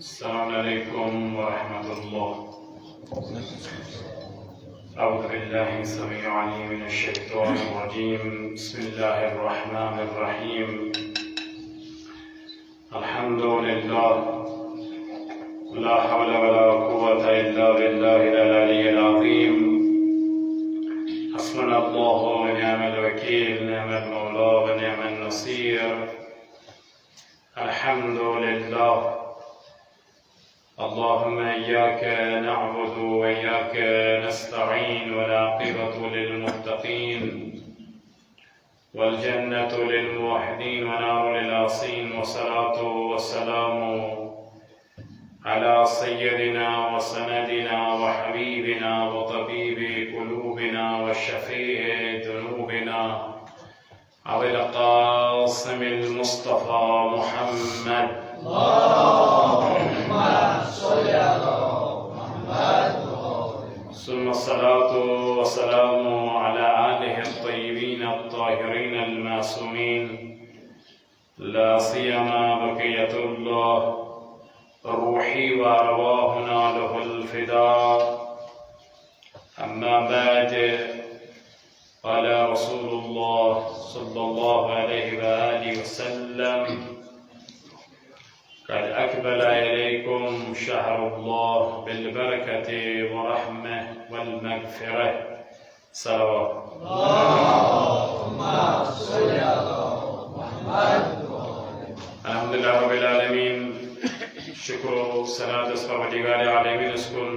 السلام عليكم ورحمة الله. أعوذ بالله السميع العليم من الشيطان الرجيم. بسم الله الرحمن الرحيم. الحمد لله، لا حول ولا قوة إلا بالله العلي العظيم. حسبنا الله ونعم الوكيل، نعم المولى ونعم النصير. الحمد لله. اللهم إياك نعبد وإياك نستعين، والعاقبة للمتقين، والجنة للموحدين ونار للعاصين. والصلاة والسلام على سيدنا وسندنا وحبيبنا وطبيب قلوبنا وشفيع ذنوبنا أبي القاسم المصطفى محمد. اللهم صل على محمد. ثم الصلاة والسلام على آله الطيبين الطاهرين المعصومين، لا سيما بقية الله روحي وأرواحنا له الفداء. أما بعد، قال رسول الله صلى الله عليه وآله وسلم: قد أقبل إليكم شهر الله بالبركة والرحمة والمغفرة. صلوات. اللهم صل على محمد. الحمد لله رب العالمين. شكر و صلاة از پروردگار عالمین اسکن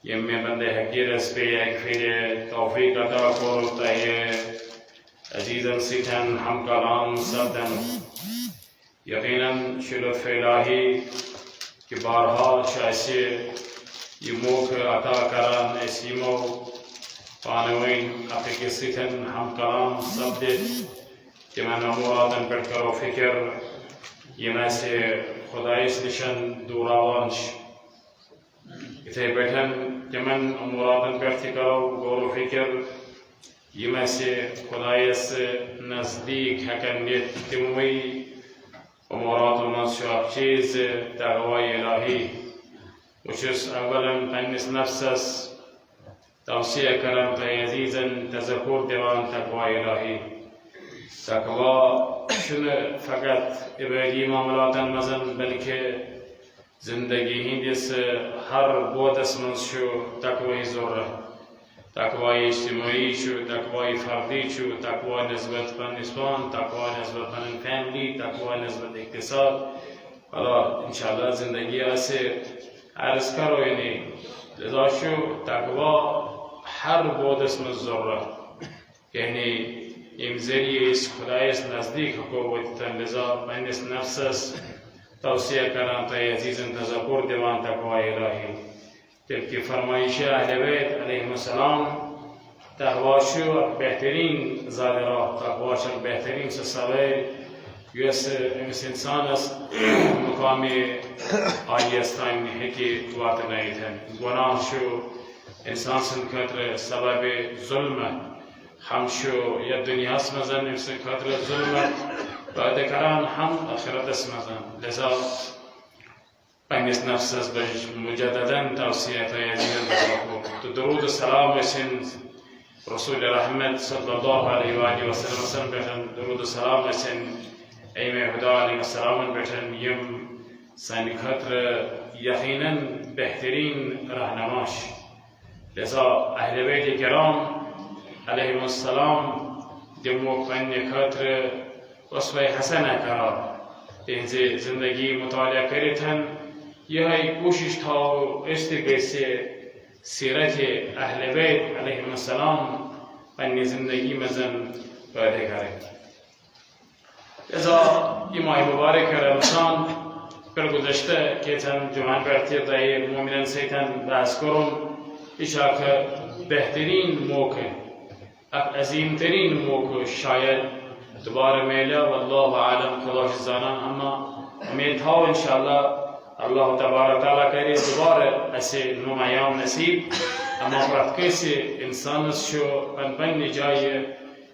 یمی بنده حقیر از پی یک فیر توفیق عطا کرد تای عزیزم سیتن هم کلام سبدن. یقینا شلطف الهی که بارها شایسته یہ موقع عطا کران اسیمو پانوین اپی سیتن هم کلام سبدت که من اموراتن پر کرو فکر یہ میں سے خدایش نشن دوراوانش اتھے بیٹھن کہ من اموراتن پرتی کرو غور و فکر یہ میں سے خدایس نزدیک حکنیت تموی امورات منشوق چیز تقوی الہی وشس اولا پنس نفسس توصیہ کرم تا عزیزا تذکر دیوان تقوی الہی. تقوی شنو فقط عبادی معاملات مزن بلکه زندگی هندس هر بودس من شو تقوی ذره، تقوی اجتماعی شو، تقوی فردی شو، تقوی نسبت به نسبان، تقوی نسبت به فامیلی، تقوی نسبت اقتصاد. حالا انشاءالله زندگی ایسه عرض کرو یعنی لذا شو تقوی هر بودس من ذره یعنی امزری اس خدایس نزدیک حکومتن. لذا من اس نفسس توصیه کران تا عزیزن تذکر دیوان تقوی الہی. جبکہ فرمائش اہل بیت علیہ السلام تقواشو بہترین ظاہرہ، تقواشو بہترین سسوے یوس انسان اس مقامی آئیستان ہے کہ وقت نہیں تھا. گناہ شو انسان سن خطر سبب ظلم هم شو یا دنیا اسمزن نفس خاطر ظلمت بعد کران هم آخرت اسمزن. لذا پنیس نفس از بج مجددا توصیه تا یزید بزرگو تو درود و سلام بسن رسول رحمت صلی الله علیه و آله و سلم بتن. درود و سلام بسن ایمه خدا علیه السلام بتن. یم سن خاطر یقینا بهترین راهنماش. لذا اهل بیت کرام علیہ السلام دمو پنی خاطر اسوہ حسنہ کرا تہذ زندگی مطالعہ کرتن. یہ کوشش تھا استقبال سے سیرت اہل بیت علیہ السلام پنی زندگی مزن پیدا کرے. لذا یہ ماہ مبارک رمضان پر گزشتہ کہ تن جمعان پرتی تاہیر مومنن سے تن بحث کرن اشاک بہترین موقع عظیم ترین موقع شاید دوباره میله والله عالم خداش زانان. اما امید ها انشاءالله الله تبارک تعالی کرے دوباره ایسے نمایان نصیب. اما پرت کسی انسان شو پن جای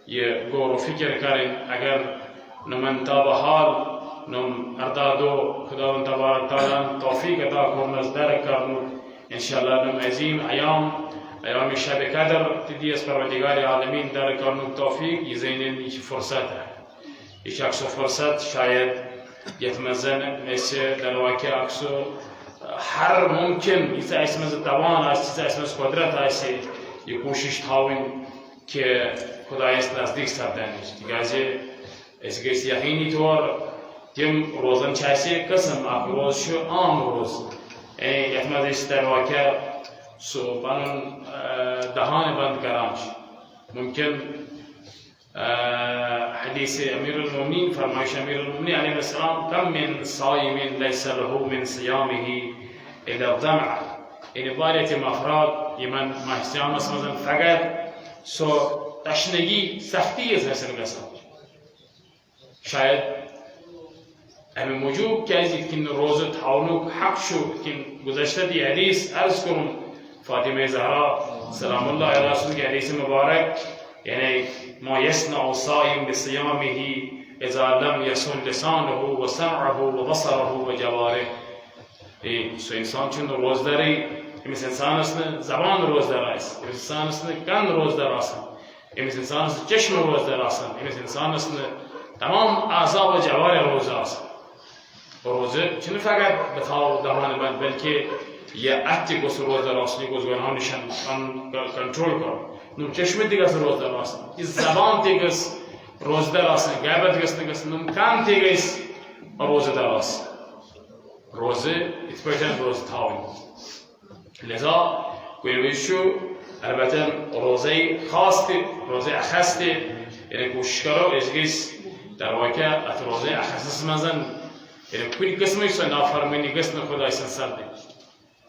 یہ غور و فکر کریں. اگر نمن تا بحال نم اردادو خداوند تبارک تعالی توفیق عطا کنه از درک کرنو انشالله نم عظیم ایام شب قدر تدی از پروردگار عالمین درک کرنو توفیق یزینن ایش فرصت ہے ایش اکسو فرصت شاید یتمزن مثل در واقع اکسو هر ممکن ایسا اسمز توان است ایسا اسمز قدرت است یه کوشش تاوین که خدای است نزدیک سردنش دیگه از گیس یقینی طور تیم روزن چاسی قسم اک روز شو عام روز یتمز است در واقع سو پانون دهان بند کرامش ممکن حديث أمير المؤمنين فرمائش أمير المؤمنين عليه السلام كم من صائم ليس له من صيامه إلا الظمع إن بارة مفراد يمن ما صيام مثلا فقط سو تشنگی سختی از حسن قسم شاید امی موجود که از این روز تاونوک حق شد که گذشته دی حدیث عرض کنم فاطمه زهرا سلام الله علیه رسول که حدیث مبارک یعنی ما يصنع الصائم بصيامه إذا لم يصن لسانه وسمعه وبصره وجواره. سو انسان چون روزداری مثل انسان است زبان روزدار است، مثل انسان است کان روزدار است، مثل انسان است چشم روزدار است، مثل انسان است تمام اعضا و جوارح روزدار است. روزه چون فقط بتاو دهان بند بلکه یه عهدی گوش روزدار است، گوش گناهانشان کنترل کن. نم چشم دیگه از روزدار است، این زبان دیگه از روزدار است، غیبت دیگه است، نم کان دیگه از روزدار است. روزه اتفاقاً روز تاوی. لذا کویشو البته روزه خاصی، روزه اخستی، یعنی کوشکارو ازگیس در واقع ات روزه اخصاص مزن، یعنی کوی قسمیش نافرمانی قسم خدای سنسرده.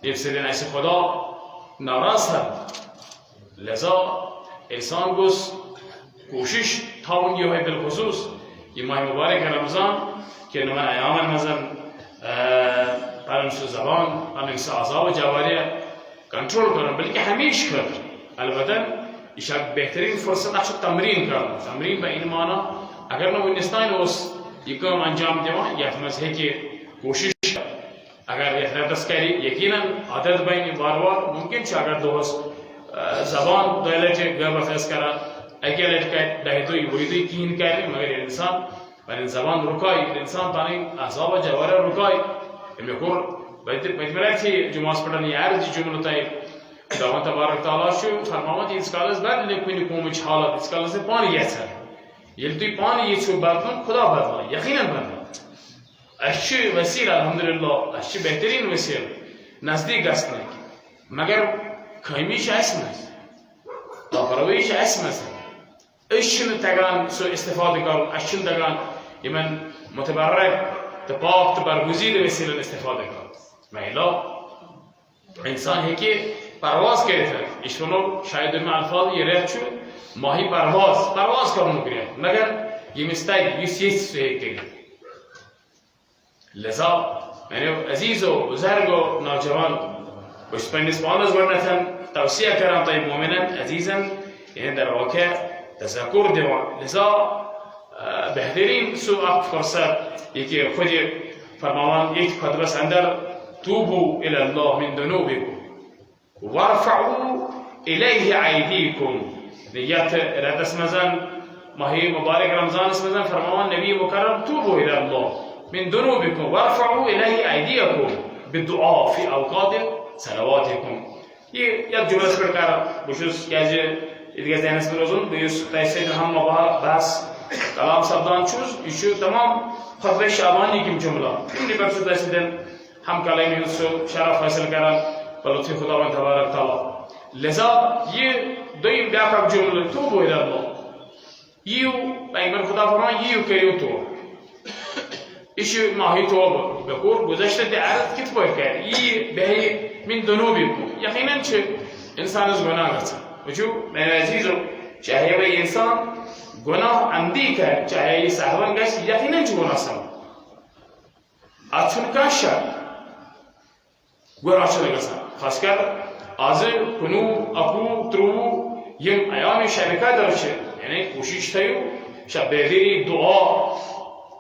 دیپسیدن ایش خدا ناراض هست. لذا انسان گوش کوشش تاونی های بالخصوص این ماه مبارک رمضان که نمان ایام مزن پرنس زبان، پرنس اعضا و جوارح کنترل کنن، بلکه همیش کرد. البته ایش بهترین فرصت اخش تمرین کردن. تمرین به این معنی اگر نوینستان اوس یکم انجام دیوان یافمس ہے که کوشش اگر یثرتس کری یقینا عادت بین بار ممکن چه اگر دوست زبان دایلت گربه فیس کرد اگرت که دهیدوی بریدوی کین کردی مگر انسان ولی زبان رکای انسان تانی اعصاب و جوارح رکای میکور بدمرتی جمعه پڑھنے عرض جمله تای خداوند تبارک تعالی شو فرمود اسکالز بعد نکنی کومچ حالت اسکالز پانی یسر یل توی پانی یچو بدن خدا بدلا یقینا بدلا اشی وسیله الحمدلله اشی بهترین وسیله نزدیک است مگر کمیش اسم است داخلویش اسم است اشن تگان سو استفاده کردن اشن تگان یمن متبرک تپاک تبرگزیده وسیله استفاده کرد میلا انسان ہے کہ پرواز کرتے ہیں اشونو شاید میں الفاظ یہ رہت چھو ماہی پرواز کرنو کرے مگر یہ مستائی یہ سے کہ لذا میں نے عزیز و بزرگ و نوجوان کچھ پندس پانز ورنتن توصیہ کرام طیب مومنن عزیزن یعنی در واقع تذکر دیوان لذا بهترین سو اک فرصت یکی خود فرمان یک خطبس اندر توبوا الى الله من ذنوبكم وارفعوا اليه ايديكم نیت ارادت اسمزن ماهی مبارک رمضان اسمزن فرمان نبی مکرم توبوا الى الله من ذنوبكم وارفعوا اليه ايديكم بالدعاء في اوقات صلواتكم یک جمله پرکار بشوس که دیگه زنس میروزون بیش تایسید هم بحث کلام سبدان چوز ایشو تمام خطبه شعبانی کیم جمله این دیگر شد تایسیدن هم کلامی نسو شرف حاصل کردن بلوطی خداوند تبارک تعالی لذا یہ دویم بیاکر جمله تو بوید الله یو پیغمبر خدا فرمان یو کریو تو ایشو ماهی تو بکور گذشته دی عرض کت باید کرد یه بهی من دنوبی کو یقینا چه انسان از گناه کرد وچو من عزیزو چاہے وہ انسان گناہ عمدی کرد چاہے یہ صحبان گشت یقینا چه گناه سم اتون کاشا گناه شده گسن خاص کر آزه کنو اپو ترو یم ایام شبکه درشه یعنی کوشش تایو شب بهدری دعا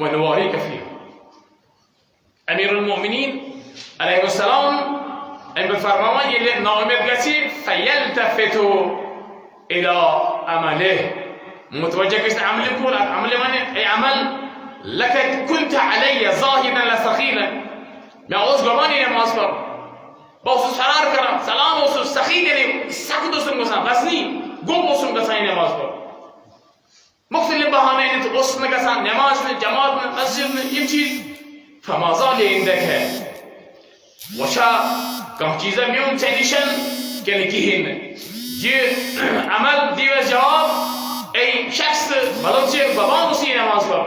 ونواهيك فيها. أمير المؤمنين عليه السلام أن بفرمان يلي نامر قتي فيلتفت إلى عمله متوجه كيس عمل يقول عمل من أي عمل لك كنت علي ظاهرا لثقيلا ما أوز قباني يا مصبر بوسوس حرار كرام سلام وسوس سخين يعني سكتوا سنقصان بسني قوم وسوم قصان يا مصبر مختلف بهانين تقصنا قصان نماز جماعة مسجد يمشي فما زال عندك وشا كم چیزا میون تنیشن که نکیهن جی عمل دیو جواب ای شخص بلوچه بابا مسیح نماز کن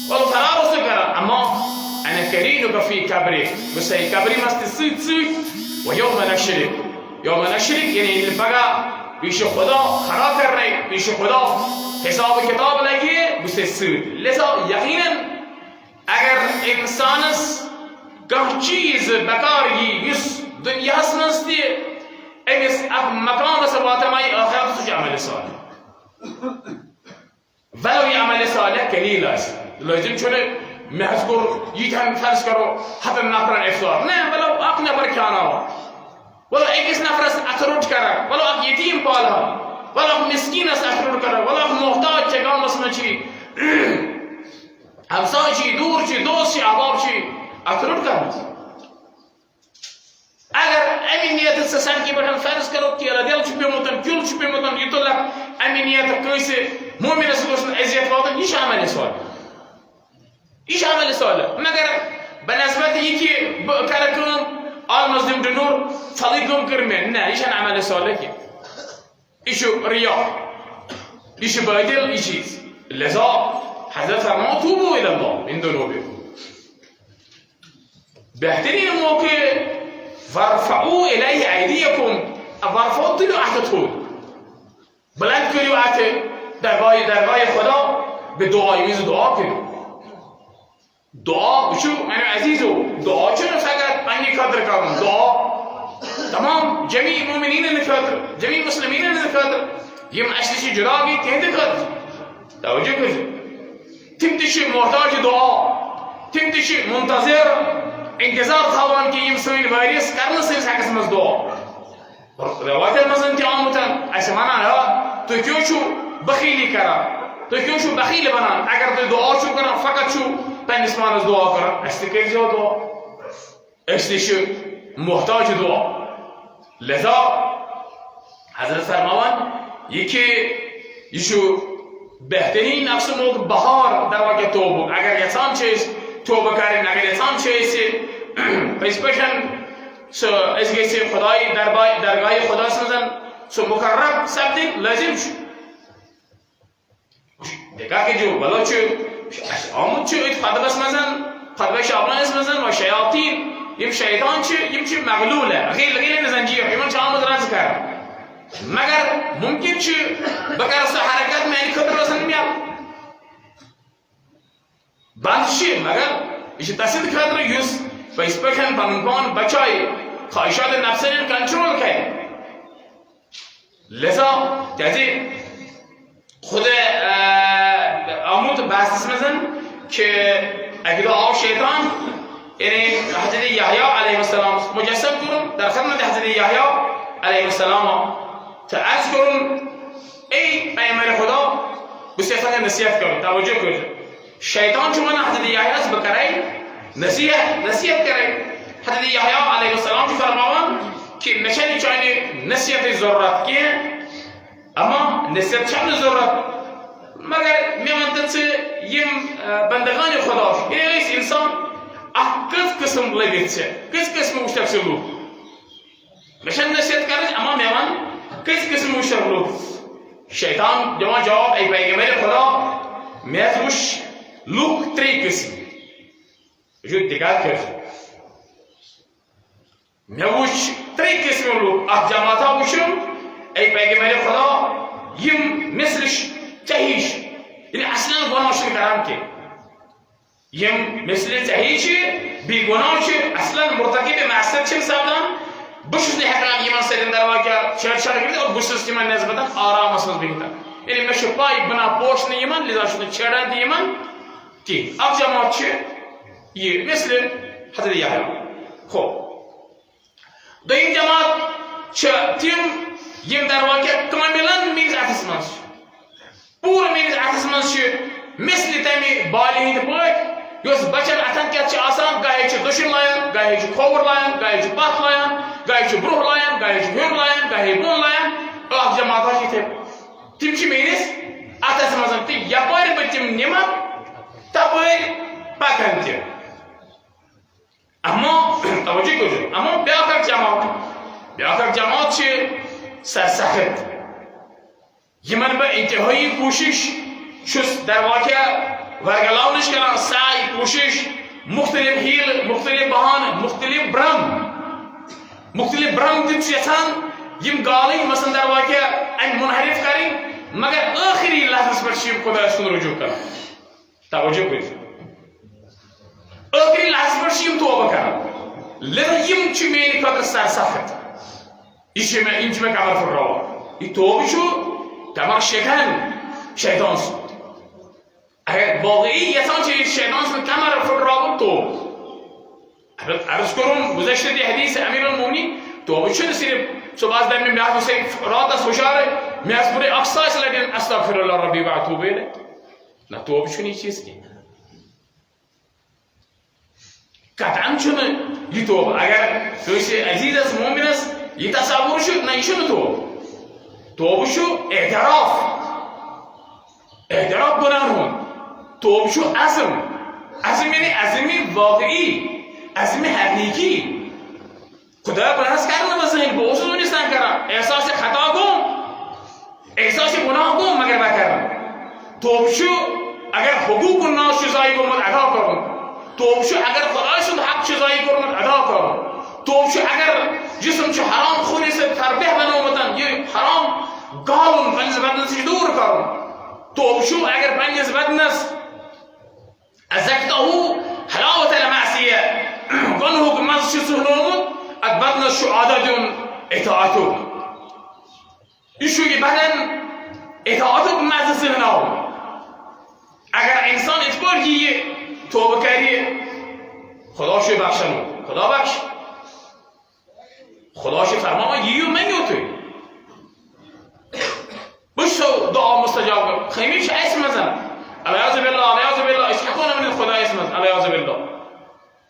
ولو فرار رسول کرد اما انا كريهك في كبري بس هي كبري ما تصير ويوم نشرك يعني اللي بقى پیش خدا خرا کرنے پیش خدا حساب کتاب لگیے بس تصير لذا یقینا اگر انسانس كم چیز بکارگی یس دنیا هستنستی امس اف مکان بس باتمای آخرت سوچ عمل صالح ولو يعمل صالح قليل است لازم چونه محذكر يتهم فرض کرو حتی نفر افطار نه ولو اق نفر کانا ولو اکس نفر است اطرود کرد ولو اق یتیم پالا ولو اق مسکین است اطرود کرد ولو اق محتاج چگان مسمه چی همسای چی دور چی دوست چی احباب چی اطرود کرد اگر امنیت سسان کی بٹن فرض کرو کہ رادیل چھپے متن کیل چھپے متن یہ تو لگ امنیت کیسے مومن رسول عزت واتن یہ شامل سوال یہ شامل سوال مگر بنسبت یہ کہ کرکم المسلم دنور فلیکم کرمه نه یہ عمل سوال کی ایشو ریا ایشو باطل ای چیز لذا حضرت فرمان توبوا الى الله من ذنوبكم بهترین موقع وارفعوا إليه أيديكم وارفعوا طلوا أحتطول بلند كريو أحت دربای خدا به دعای میز دعا کنید دعا بشو من عزیزو دعا چون فقط من قدر کردم دعا تمام جميع المؤمنين النفاذ جميع المسلمين النفاذ يم أشتشي جراغي تهد قد توجه كذا تمتشي محتاج دعا تمتشي منتظر انتظار ثوان کی يمسوي الفيروس کرنا سيرس حق اسمه دعاء روات المزن تعامتن اسمعنا لا تو کیوں شو بخیلی کرا تو کیوں شو بخیل بنان اگر تو دعا شو کرا فقط شو بنسمان دعا کرا استکیل جو دعا استشو محتاج دعا لذا حضرت فرمان یکی یشو بهترین نفس موقع بهار در واقع توبه اگر انسان چیز توبه کردن اگر انسان چیزی پیشپشن سو از کسی خدای درگاه خدا سمزن سو مقرب سبدی لازم شو دیگه که جو بلا چو آمود چو ایت خدبه سمزن خدبه شابلان سمزن و شیاطین یم شیطان چو یم چو مغلوله غیل نزنجیه ایمان چو آمود راز کرد مگر ممکن چو بکرست حرکت معنی خطر رسن میاد بندشی مگر ایش تصدیق خاطر یوز و اسپکن پنپان بچای خواهشات نفسانی کنترل کرد لذا تازه خود آمود بحث مزن که اگر آب شیطان یعنی حضرت یحیی علیه السلام مجسم کنم در خدمت حضرت یحیی علیه السلام تعرض کنم ای پیامبر خدا بسیار نصیحت کنم توجه کنید شیطان چون حضرت یحیی از بکرای نصیحت کرد حضرت یحیی علیه السلام کی فرمان که نشانی چانی نصیحت ضرورت کیه اما نصیحت چند ضرورت مگر میماند چه یم بندگان خداش یه انسان کس قسم لگیشه کس قسم مشترکلو نشان نصیحت کرد اما میمان کس قسم مشترکلو شیطان جواب ای پیغمبر خدا میازوش لوک تری قسم جو دقت کرد میوش تری قسم لوک اف جماعتا وشم ای پیغمبر خدا یم مثلش تهیش یعنی اصلا گناهش میکردم که یم مثل تهیچی بی گناهش اصلا مرتکب معصیت چه سبدن بشوز نحکرام ایمان سیدن در واقع چرچار کرد و بشوز ایمان نزبطن آرام اسمز بگیتن یعنی مشو پای بنا پوشن ایمان لذا شده چرند ایمان كي أك جماعة مثل حضرت يحيى خو دويم جماعة تيم يم درواكي كاملا ميز أتسمانش پور ميز أتسمانش مثل تامي بالي هيد يوس بچن اتن كيت آسان گاهي چ دشن لاين گاهي چ کھوور لاين گاهي چ پاک لاين گاهي چ بروه لاين گاهي چ هور لاين گاهي بون لاين اخ جماعت هي تيم چ مينس اتس مزن تي يپار بچم نيما تپار پاکنت اما توجه كوجو اما بیاکر جماعت چ سرسخت يمن به انتهایی کوشش شس در واقع ورگلاونش کردن سعی کوشش مختلف هیل مختلف بهانه مختلف برم دید شیطان یم گالی مثلا در واقع ان منحرف کردیم مگر آخری لحظه پر شیم خدا اسکن رجوع کرد توجه کنید آخری لحظه پر شیم توبه کرد لذا یم چی میری کدر سرسخت این چی کمر فروا این توبه شو کمر شیطان شد اگر واقعیتاً چه شیطان من کمر فکر تو عرض کنم گذشته دی حدیث امیرالمومنین تو چه نسیر سو باز در میاد واسه رات از هشاره میاد بوده اقصاش لگن استغفر الله ربی و اتوب الیه نه تو بچونی چیز کی قطعاً چون ی تو اگر تویش عزیز از مؤمن است ی تصور شد نه ایشون تو بشو اعتراف گناهون توب شو عزم یعنی عزمی واقعی عزم حقیقی خدا برهست کردن و ذهن با اصول نیستن کردن احساس خطا گم احساس گناه گم مگر بکردن توب شو اگر حقوق الناس چیزایی گمت ادا کردن توب شو اگر خدایشون حق چیزایی گمت ادا کردن توب شو اگر جسم چه حرام خونی سے تربیح بنامتن یه حرام گالون پنیز بدنسش دور کردن توب شو اگر پنیز بدنس أزكته حلاوة المعصية قنه كماز شو سهلون أكبرنا شو عدد إطاعتك إيشو يبهن إطاعتك ماز سهلون أگر إنسان إتبار هي توبة كاري خدا شو بخشنو خدا بخش خدا شو فرما ييو من يوتي بشو دعا مستجاب خيميش اسم مثلا العياذ بالله يسحقون من الخداع اسمه العياذ بالله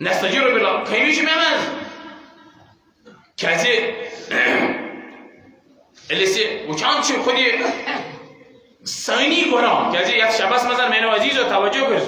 نستجير بالله خيميش ممن كاتي اللي سي وكان شو خدي سايني قران كاتي يا شباب مثلا من عزيز توجه كرز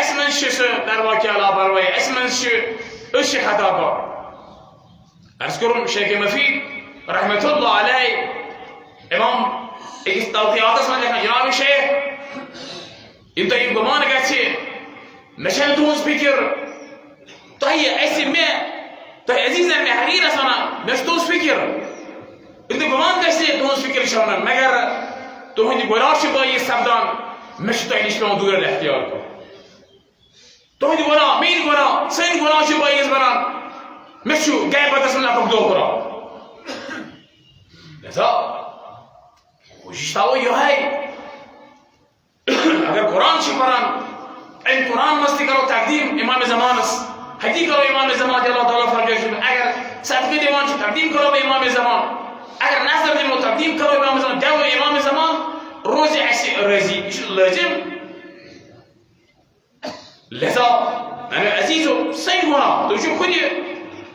اسمن شش در واقع لا بروي اسمن ايش خطابه اذكرون شيخ مفيد رحمه الله عليه امام توقيعات اسمه جناب الشيخ انت يبقى ما نقاتي مشان دوز فكر طيب اسمع طيب عزيزا من حرير اسمنا مش دوز فكر انت كمان قاسي دوز فكر شلون مگر تو هندي گراش باي سبدان مش تعيش لون دور الاختيار تو هندي گرا مين گرا سين گراش باي زبران مشو جاي بتسمع لك دو گرا لذا وجشتاو يهاي اگر قرآن شكران ان قرآن مستي کرو تقدیم امام زمانس حدی کرو امام زمان الله تعالی فرجش اگر صدقه دیوان شو تقدیم کرو به امام زمان اگر نظر دیمو تقدیم کرو امام زمان جو امام زمان روز عشی رزی لازم لذا انا عزیزو سین هنا تو شو خودی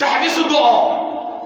تحبس الدعاء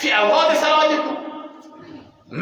في اوقات صلاتكم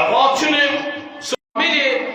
اوقات شنو سبيل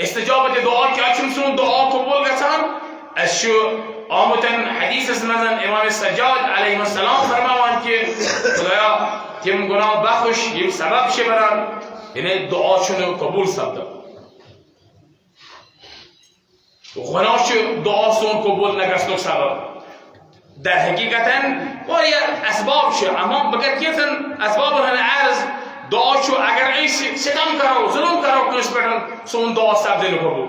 استجابة دعاء كأشم سون دعاء قبول قسم الشو آمتن حديث اسمه إمام السجاد عليه السلام فرماوان كي خدايا تيم گناه بخش يم سبب شبران إنه دعاء شنو قبول سبدا گناه شو دعاء سون قبول نگسنو سبب در حقيقة وهي أسباب شو أما بگر كيفن أسباب هن عارض دعا شو اگر ای ستم کرو ظلم کرو کنش پٹن سون دعا سب دل قبول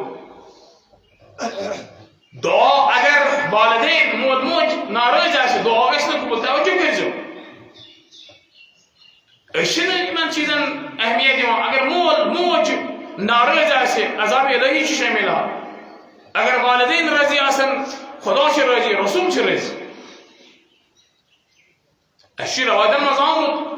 دعا اگر والدین مود موج ناراض آشه دعا کس نقبول توجه کیجو اشن من چیزن اهمیتی ما اگر موج ناراض آشه عذاب الهی چی شامل اگر والدین راضی آسن خدا چه راضی رسول چه راضی اشی روادن مزامت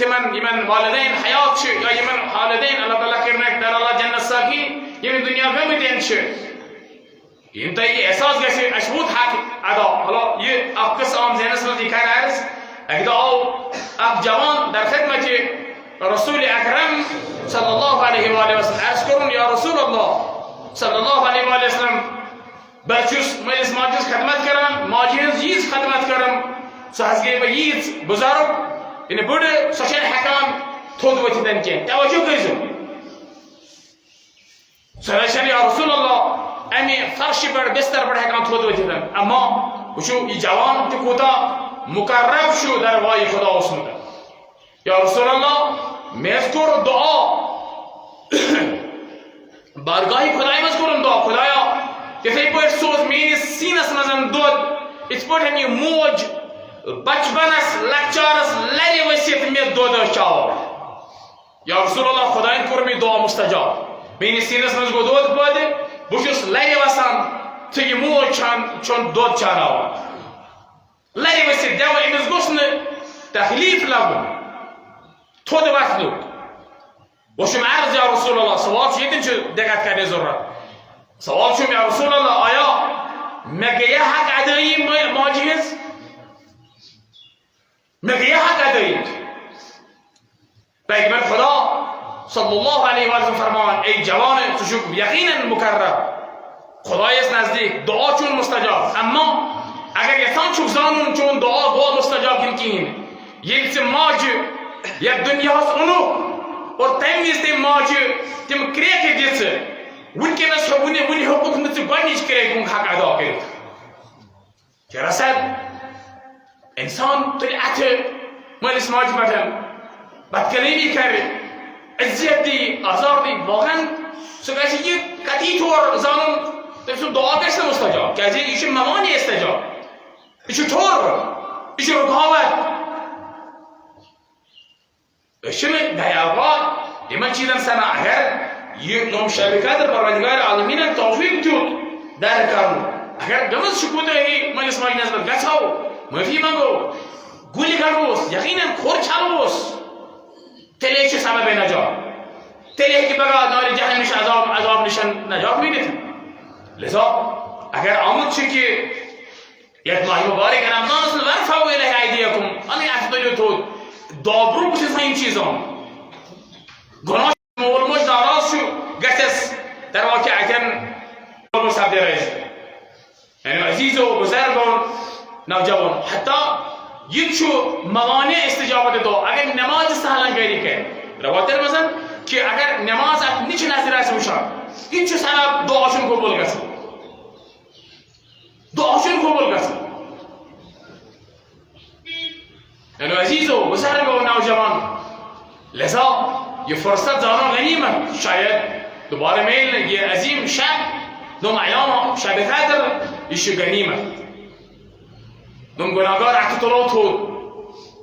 تمن يمن والدين حياة شيء يا يمن والدين الله تعالى كرناك دار الله جنة ساكي يمن دنيا غمدين شيء ينتهي إحساس جسي أشبوط حق أدا هلا يه أبكس أم زينس من ذكر عرس أكيد أو أب جوان در خدمة رسول أكرم صلى الله عليه وآله وسلم أشكرهم يا رسول الله صلى الله عليه وآله وسلم بچوس مجلس ماجوس خدمت کرم ماجوس ییز خدمت کرم سهزگی با ییز بزرگ این بوده سوشل حکام تود وتیدن که توجه کیزو سرشن یا رسول الله امی فرش بر بستر بر حکام تود وتیدن اما وشو ای جوان تو کوتا مقرب شو در وای خدا اسمده یا رسول الله مذکر دعا بارگاهی خدای مذکورم دعا خدایا یثی پر سوز میری سینس مزن دود اتپوت همی موج بچپنس لکچارس لری وسیت می دود چاو یا رسول الله خداین کرمی دعا مستجاب میری سینس مز گو دود بوده بوشس لری وسان تیگی موج چون دود چاناو لری وسیت دیو ایمز گوشن تخلیف لگو تود وقت دود وشم عرض یا یا رسول الله سوال چیه چه دقت کرده ذره سوال شو یا رسول الله آیا مگه یه حق ادایی ماجیز مگه یه حق ادایی پیغمبر خدا صلی الله علیه و آله فرمان ای جوان تو شو یقینا مکرر خدای است نزدیک دعا چون مستجاب اما اگر یتان چوب زانون چون دعا مستجاب کن یک ماج یک دنیا هست اونو اور تمیز تیم ماج تیم کریه که دیسه ون که نش ونی حقوق نت گانیش کریه کن حق ادا کرد که رسد انسان طلعت مالیس ماج مدن بعد کلیمی کرد عزیت دی آزار دی واقعا سکایش یک کتی طور زانون تمسون دعا کشت مستجاب که از ایش ممانی استجاب ایش طور ایش رکاوت اشم دیابات دیمن چیزن سنا اگر یک نوم شبکه در پروردگار عالمین توفیق جود در کارو اگر دمز شکوده هی من اسماعیل نزد گچاو مفی منگو گولی کروس یقینا خور چالوس تله چه سبب نجات تله که بگا نار جهنمش عذاب نشان نجات میده لذا اگر آمد چه که یک ماه مبارک انا ناس ورفعوا الیه ایدیکم امی افضل تو دابرو بشه این چیزان گناه مولموش ناراض شو گتس در واقع اکن مولموش تبدیل رئیس یعنی عزیز و بزرگان نوجوان حتی یک شو موانع استجابت دو اگر نماز سهلن گیری که رواتر مثلا که اگر نماز نیچه نزدی رئیس بشن این چه سبب دعاشون قبول گسن دعاشون قبول گسن یعنی عزیز و بزرگ و نوجوان لذا یہ فرصت زانو غنیمت شاید دوباره میل یہ عظیم شب دوم ایام شب قدر ایش غنیمت دوم گناهگار احتطلات هود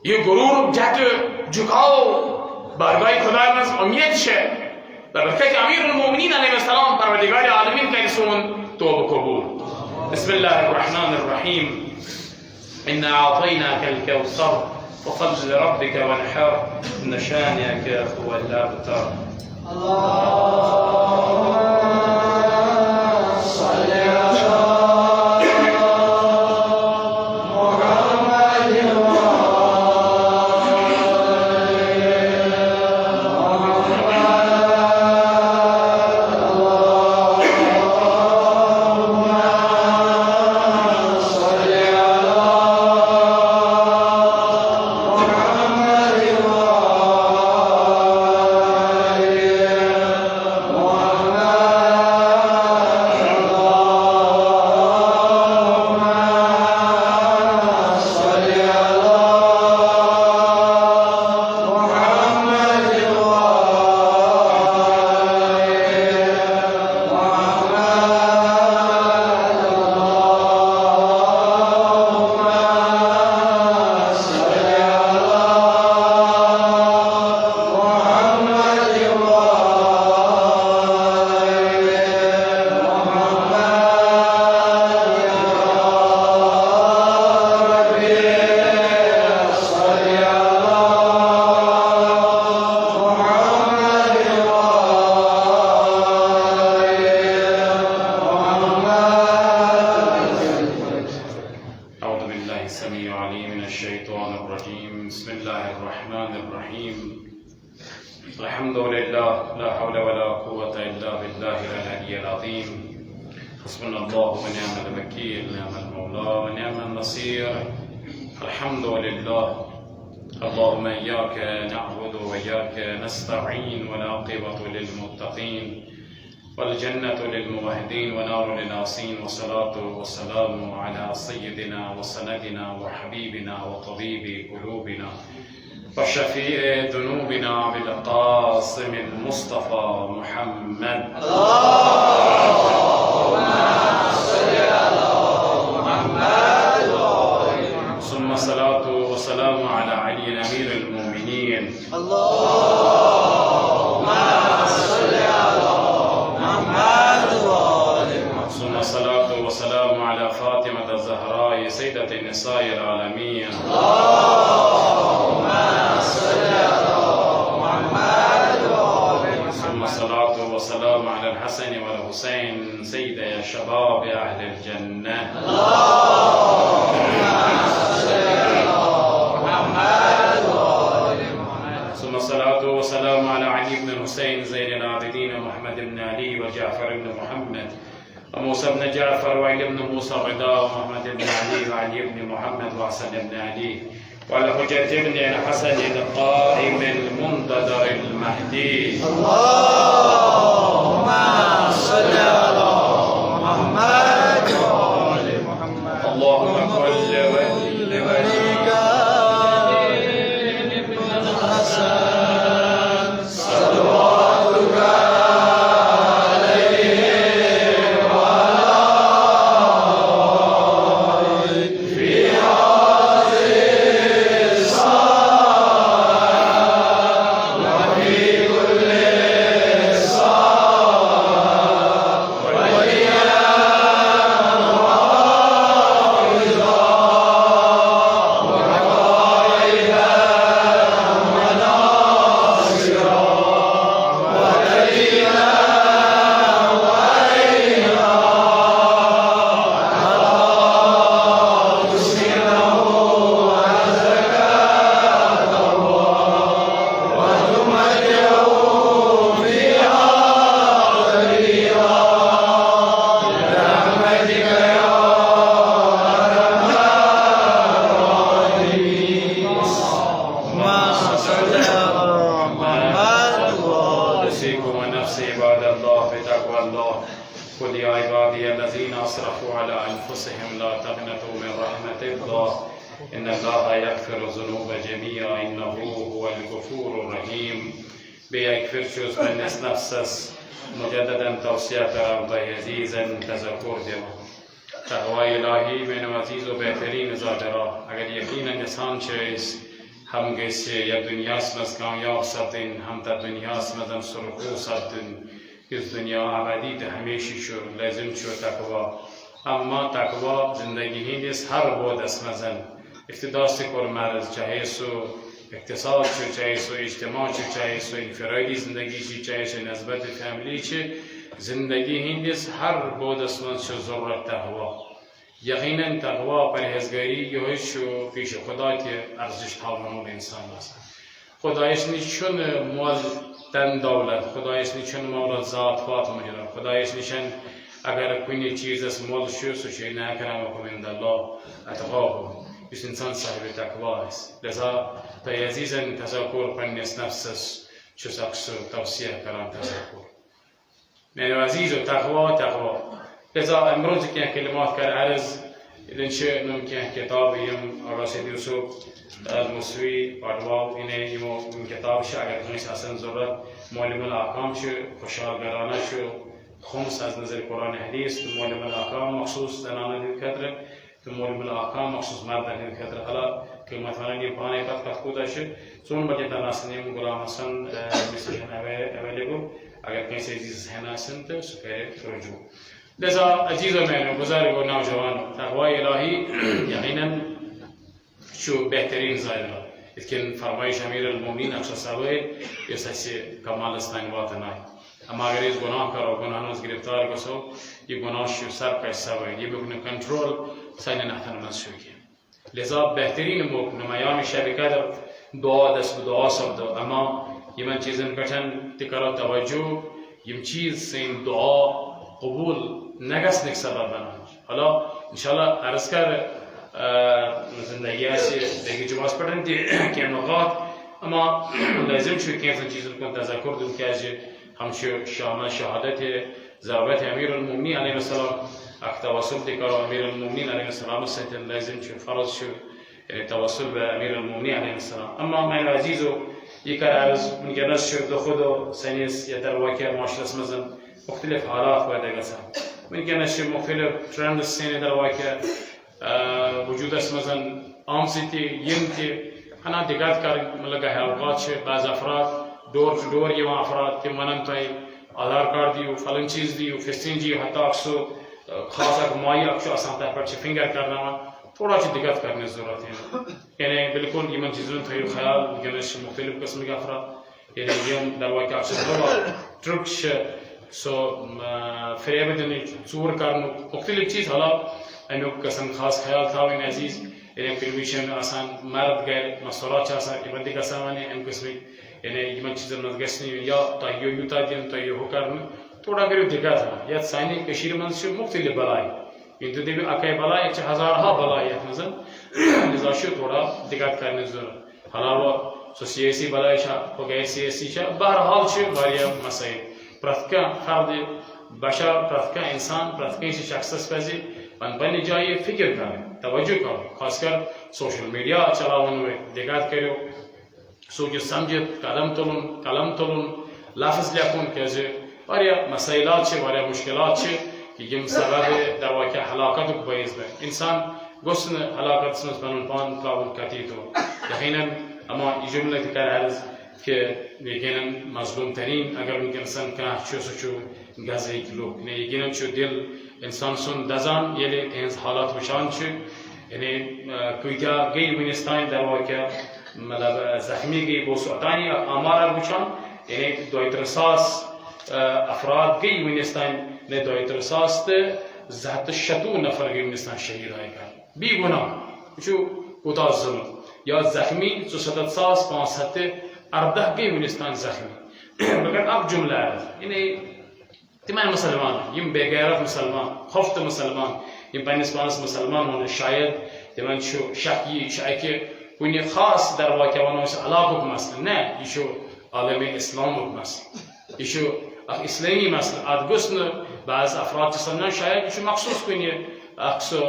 یہ غرور جد جکاو بارگاه خدای مز امید شه برکت امیر المؤمنین علیه السلام پروردگار عالمین که رسون توبه قبول بسم الله الرحمن الرحیم انا اعطیناک الکوثر وصل لربك وانحر إن شانئك هو الأبتر صل على الحمد لله لا حول ولا قوة إلا بالله العلي العظيم حسبنا الله ونعم الوكيل نعم المولى ونعم النصير الحمد لله اللهم إياك نعبد وإياك نستعين والعاقبة للمتقين والجنة للموحدين ونار للعاصين والصلاة والسلام على سيدنا وسندنا وحبيبنا وطبيب قلوبنا وشفيع ذنوبنا بالقاسم المصطفى محمد اللهم صل على محمد ثم الصلاة والسلام على علي أمير المؤمنين اللهم صل على محمد ثم الصلاة والسلام على فاطمة الزهراء سيدة النساء العالمين الصلاة والسلام على الحسن والحسين سيد شباب أهل الجنة. ثم الصلاة والسلام على علي بن الحسين زين العابدين محمد بن علي وجعفر بن محمد وموسى بن جعفر وعلي بن موسى الرضا ومحمد بن علي وعلي بن محمد وحسن بن علي وعلى حجة بن الحسن القائم المنتظر المهدي. اللهم صل على محمد وآل محمد. اللهم كل لوليك الحسن صلواتك عليه وعلى آله في هذه الساعة وفي كل ساعة وليا وحافظا وقائدا وناصرا ودليلا وعينا على مسلمه وزكاته وتمتعه فيها قليلا برحمتك يا ارحم الراحمين. اللهم صل على محمد وآل أوصيكم ونفسي عباد الله بتقوى الله. قل يا عبادي الذين أسرفوا على أنفسهم لا تقنطوا من رحمة الله إن الله يغفر الذنوب جميعا إنه هو الغفور الرحيم. بيغفر شوز من نفسس مجددا توصية رب عزيزا تذكر دم تقوى إلهی من عزیز و بهترین زادرا. اگر یقینا انسان چیز هم گیسی یا دنیا سمز کامیاب سردین هم در دنیا سمزم سرخو سردین از دنیا ابدی ده همیشی شو لازم شو تقوی. اما تقوی زندگی هندیس هر بود اسمزن افتداست کر مرز چاهی سو اقتصاد شو چاهی سو اجتماع شو چاهی سو انفرادی زندگی شو چاهی سو نسبت فامیلی چه زندگی هندیس هر بود اسمز شو ضرورت تقوی. یقینا تقوا پرهیزگاری یهوشو پیش خدا که ارزش تمام انسان است. خدایش نیشون مال تن دولت، خدایش نیشون مال ذات فات مجرد، خدایش نیشون اگر کوئی چیز از مال شو سوچه نکرم من الله اتقاه. اس انسان صاحب تقوا است. لذا تا عزیزا تذکر پنیس نفسش چو سخص توصیه کران تذکر. من عزیز و تقوا. لذا امروز که کلمات کر عرض إذا شئنا كتاب يم راشد يوسف المصري أدواء إنه يمو من كتاب شاعر خمس حسن زرد معلم الأحكام شو خشال قرانا شو خمس از نظر قرآن حديث معلم الأحكام مخصوص زنانه الكدر معلم الأحكام مخصوص مرد الكدر حالا كلمة ثانية يباني قد كفودا شو زون بجد ناسنيم غلام حسن مثل هنا available اگر کسی عزیز هنا سنت سفر رجوع. لذا عزیز و من بزرگ و نوجوان تقوای الهی یقینا شو بهترین زایده. لكن فرمایش امیر المؤمنین اکثر سوال یساسی کمال استان واتنای. اما اگر از گناه کرو گناه نوز گرفتار کسو یہ گناه شو سر کا سوال یہ بکنه کنترل سین نحتن من شو کی. لذا بهترین نمایان شبکه در دعا دست دعا سب دو. اما یمن چیزن کشن تکرار توجه یم چیز سین دعا قبول نگس نک سبب بناش. حالا انشالله عرض کر زندگی اسی دیگه جواز پڑھن تی که نقاط اما لازم شو که این چیزو کن تذکر دم که از هم شامل شهادت ضربت امیر المؤمنین علیه السلام اک تواصل تکرار امیر المؤمنین علیه السلام است لازم شو فرض شو تواصل به امیر المؤمنین علیه السلام. اما من عزیزو یک عرض من جنس شو دو خودو سنیس یا در واقع معاشرت مزن مختلف حالات باید گسان. من جنس شو مختلف ترند سنی در واقع وجود است مثلا آمسیتی یمتی انا دقت کار ملگا حلقات شه بعض افراد دور یہ افراد که منم تای آدھار کارت دیو فلان چیز دیو فستین جی حتی اکسو خاص اگر مایی اکسو آسان تر پر چه فنگر کرنا تھوڑا چی دقت کرنے ضرورت ہے. یعنی بالکل یہ من چیزوں تھا خیال جنش مختلف قسم کے افراد يعني اليوم دروك أبسط تركش سو فريبة دني صور كارنو مختلف چیز حالا أمي قسم خاص خیال تاوين عزيز يعني فيلميشن آسان مرد غير مسورات آسان يبندي قسماني أم قسمي يعني يمن چیزن نزگسني يا تايو يوتادين تايو هو كارن توڑا كريو دقات ها يا سايني كشير من شو مختلف بلاي ينتو دي أكاي بلاي چه هزارها بلاي يتنزل لذا شو توڑا دقات كارن زور حالا و سياسي بلاي شا وغير سياسي شا بهرحال شو غاريا مسائل براتكا فرد بشر براتكا انسان براتكا شخص سپزی من بنی جایی فکر کنه توجه کنه خاص کر سوشل میڈیا چلاون و دقت کریو سوچ سمجھت قلم تولون لفظ لیکن که از واریا مسائلات چه واریا مشکلات چه که یم سبب در واقع هلاکت کو باعث به انسان گسن هلاکت سنس بنون پان پاون کتیتو یقینا اما جمله ذکر عرض که یقینا مظلوم ترین اگر میگن انسان که چو گازه کلو نه یقینا چو دل انسان سن دزان یلی تنز حالات وشان چه یعنی کویتا گی منستان در واقع مطلب زخمی گی بوسعتانی آمار وشان یعنی دویترساس افراد گی منستان نه دویترساس ته زهت شتو نفر گی منستان شهید های کار بی گناه شو کوتاه ظلم یا زخمی 300 ساس 500 أرده كي منستان زخمي بقول أب جملة يعني تمان مسلمان يم بغيرت مسلمان خفت مسلمان يم بنسبانس مسلمان هون شايد تمان شو شاكي كوني خاص در واقع ونوس علاقة مثلا نه يشو عالم إسلام مثلا يشو إسلامي مثلا أدقسن بعض أفراد تصنع شايد يشو مخصوص كوني أقصى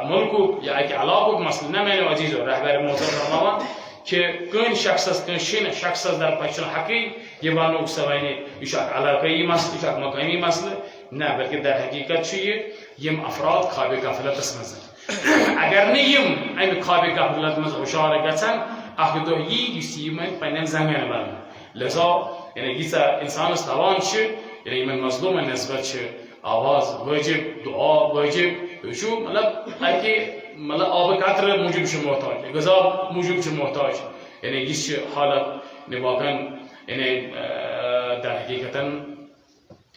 ملكو يعني علاقة مثلا نمانو عزيزو رهبر موضوع رمضان که کن شخص در پشت حقی یه بانو سوایی یشک علاقه‌ای مسئله یشک مکانی مسئله نه بلکه در حقیقت چیه یم افراد خواب غفلت اسمزن اگر نیم ایم خواب غفلت مز اشاره گتن اخدو یی من پنن زنگن بال لذا یعنی گیسا انسان استوان چه یعنی من مظلوم نسبت چه آواز واجب دعا واجب شو مطلب اگه مطلب آب قطره موجب شو محتاج غذا موجب شو محتاج یعنی هیچ حالت نواقعا یعنی در حقیقتا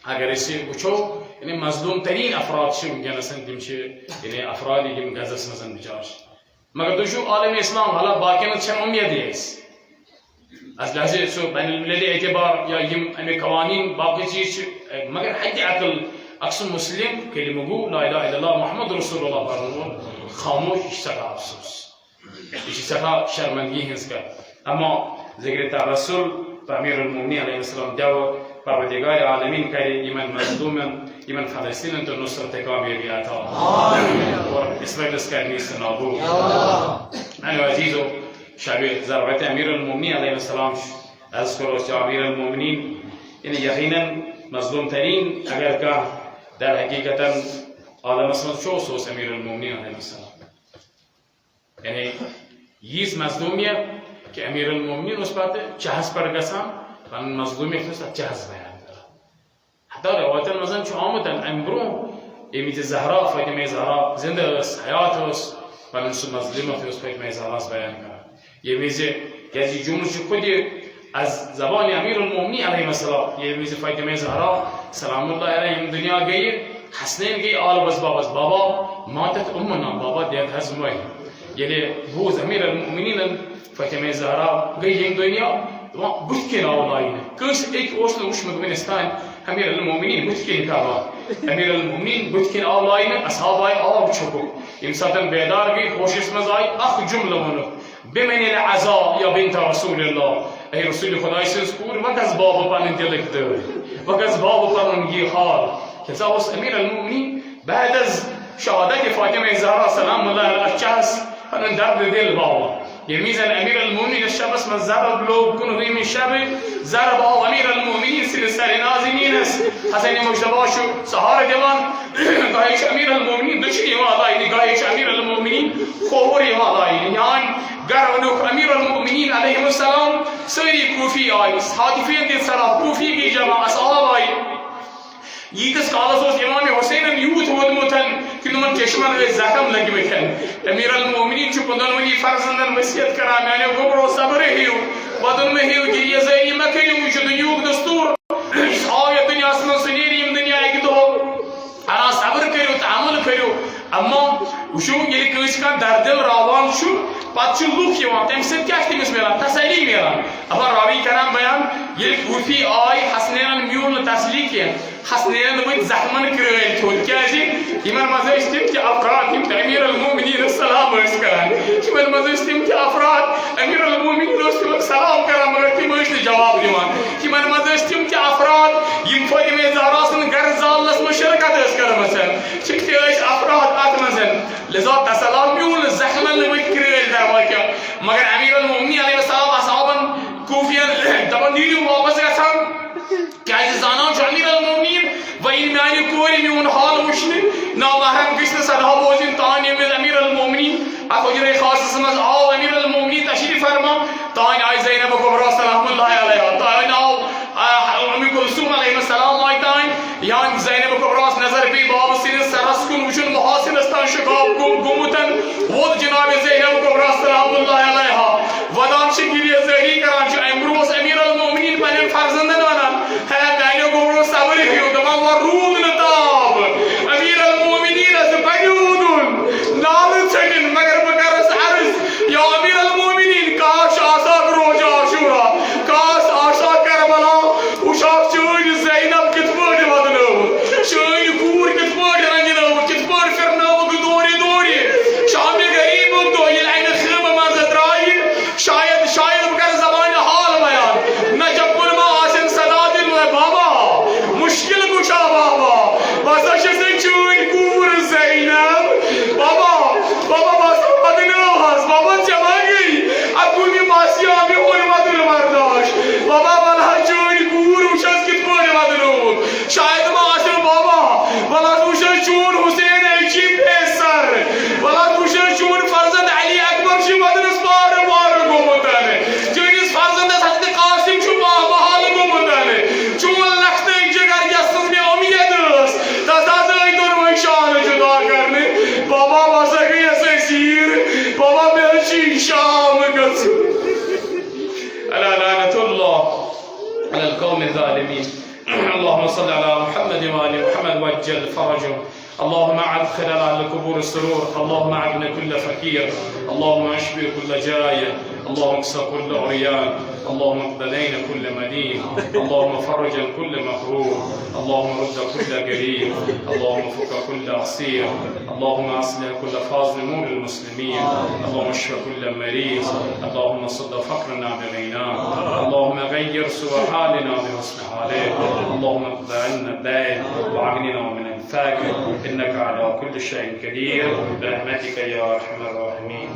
اگر ایشی بچو یعنی مظلوم ترین افراد شو میگن اصلا دیمشه یعنی افرادی که مگذر سنزن بجاش مگر دوشو عالم اسلام حالا باقی چه امیدی است از لحظه سو بین المللی اعتبار یا یم امی قوانین باقی چیز مگر حد عقل اقسم مسلم كلمة جو لا إله إلا الله محمد رسول الله برنامج خاموش اشتغل أفسوس اشتغل شرمندگی هست اما ذكر الرسول أمير المؤمنين عليه السلام جاء پروردگار عالمین كري إيمان مظلوما إيمان فلسطين أنت نصرة كامية بياتا وإسرائيل اسكرني سنابو أنا عزيزو شبيه زرعة أمير المؤمنين عليه السلام أذكر أمير المؤمنين إن يقينا مظلوم ترين أجر كه در حقیقتا آدم اسمت شو سوس امیر المؤمنین علیه السلام یعنی ییز مظلومیه که امیر المؤمنین نسبت جهاز پرگسام و مظلومیه نسبت جهاز بیان داره حتی روایت مثلا چه آمدن امرو امیت زهرا فاطمه زهرا زنده است حیات است و نسبت مظلومه است فاطمه زهرا بیان کرد یه میزه که جمله خودی از زبان امیر المؤمنین علیه السلام یه میز فاطمه زهرا سلام الله علیها این دنیا گئی حسنین گئی آل بس بابا ماتت امنا بابا دیت هزمای یعنی بوز امیر المؤمنین فاطمه زهرا گئی این دنیا بتكين أولاين كيس إيك أصلا وش مدمنستان أمير المؤمنين بتكين كذا أمير المؤمنين بتكين أولاين أصحابي أو بتشوفوا إنسان بيدار جي خوش اسمه زاي أخ جملة منه بمن العزاء يا بنت رسول الله أي رسول خدای سنسكور وكذا بابا بان دلك دور وكذا بابا بان جيحال كذا وص أمير المؤمنين بعد شهادة فاطمة الزهراء سلام الله على الشخص فمن درد دل بابا يميزن أمير المؤمنين الشخص من زرب لو كن غيم الشاب زرب أو أمير المؤمنين سلسلة نازنينس حسين مجتباشو سهارة جوان قايش أمير المؤمنين دشري ما ضايني قايش أمير المؤمنين خوري ما ضايني يعني قرنوك أمير المؤمنين عليه السلام سيري كوفي آي حاتفين دي سرا كوفي كي جماعة صحابة يدس قالصوص إمام حسين يوت ودمتن كنون چشمان زخم لگی بکن امیر المؤمنین چو پندن ونی فرزندن وصیت کرام یعنی گبر و صبر هیو ودن مهيو جري زي ما كانوا وجود يوك دستور آية دنيا اسمن سنيريم دنيا يقدو أنا صبر كريو تعامل كريو أما وشو يلي كويس كان دردل راوان شو باتشو لوك يوان تمسك كاش تمس ميلان تسلي ميلان أبا راوي كلام بيان يلي وفي حسنين الميول تسليكين حسنين نبيت زحمن كريل تقول كاجي يمن ما زيشتم كأفراد يمت أمير المؤمنين السلام ويسكران يمن ما زيشتم كأفراد أمير المؤمنين السلام كرام مرتي ما يشتي جواب ديوان يمن ما زيشتم كأفراد ينفوي ميزاراسن غرزال لس مشاركة تسكر مثلا شكتي ايش أفراد مثلا لذا تسلام يقول الزحمن نبيت كريل دعواك مگر أمير المؤمنين عليه السلام أصحابا كوفيا دبن ديني واپس گژھان کیازِ زانان چھُ أمير المؤمنين وۄنۍ میانہِ کورِ میون حال وٕچھنہِ نامحرم گژھِ نہٕ سدا بوزٕنۍ تانۍ ییٚمہِ أمير المؤمنين اَتھ حجرے خاصس منٛز آو أمير المؤمنين تشریٖف فرما تانۍ آیہِ زینب کبرا سلام اللہ علیہا تانۍ آو أم كلثوم علیہ السلام آیہِ تانۍ یان زینب کبراس نظر پیٚیہِ بابہٕ سٕنٛدِس سرس کُن وٕچھُن محاسنس تانۍ شِکاب گوٚمُتن ووت جناب زینب کبرا سلام اللہ علیہا ودان چھِ گریہ زٲری کران چھِ امہِ برونٛہہ اوس أمير المؤمنين پننٮ۪ن فرزندن ونان ہے میانیو گوٚبرو صبر ہیٚیِو دپان وۄنۍ روٗد نہٕ تاب أمير المؤمنين بَنہِ ووٚنُن نالہٕ ژھٔٹِن مگر بہٕ کرس عرض یا أمير المؤمنين کاش آسہا روزِ عاشورا کاش آسہا کربلا وٕچھاکھ چٲنۍ زینب کِتھ پٲٹھۍ وَدنٲوٕکھ چٲنۍ کوٗر کِتھ پٲٹھۍ رنجنٲوٕکھ کِتھ پٲٹھۍ پھِرنٲوٕکھ دورِ دورِ شامہِ غریٖبُک دۄہ ییٚلہِ اَمہِ خیمہٕ منٛزٕ درٛایہِ شاید بہٕ کرٕ زبانہِ حال بیان نہ چپُن ما آسن صدا دِل بابا مشکل کُچھا بابا بہٕ ہسا چھَس چٲنۍ کوٗر زینب بابا بہٕ ہسا وَدنٲوہَس بابا ژےٚ ما گٔیی اَکُنہِ باسیو میون وَدُن برداش بابا وَلہا چٲنۍ کوٗر وٕچھَس کِتھ پٲٹھۍ وَدنٲوٕکھ شاید ما آسن بابا وَلہٕ وٕچھَس چون حُسین چھِ پیسر وَلہٕ وٕچھَس چون فرزند علی اکبر چھِ وَدنَس پارٕ پارٕ گوٚمُتن چٲنِس فرزندس حضرت قاسم چھُ بحال گوٚمُتن چون لختہٕ جگر یَس سٕنٛز مےٚ اُمید ٲس تَتھ حظ ٲے دۄنوَے شانہٕ جُدا کرنہٕ بابا بہٕ ہسا گٔیَس أسیٖر بابا مےٚ حظ چھِ شام گژھُن ألا لعنة الله على القوم الظالمين اللهم صل على محمد وآل محمد وجل فرجهم اللهم أدخل على القبور السرور اللهم أغنى كل فقير اللهم اشفي كل جائع اللهم اكسى كل عريان اللهم اقتدين كل مدين اللهم فرج كل مكروه اللهم رد كل قريب اللهم فك كل عسير اللهم اصلح كل فاز نمور المسلمين اللهم اشف كل مريض اللهم صد فقرنا بغناه اللهم غير سوء حالنا بحسن حاله اللهم اقض عنا الدين واغننا من الفقر انك على كل شيء قدير برحمتك يا ارحم الراحمين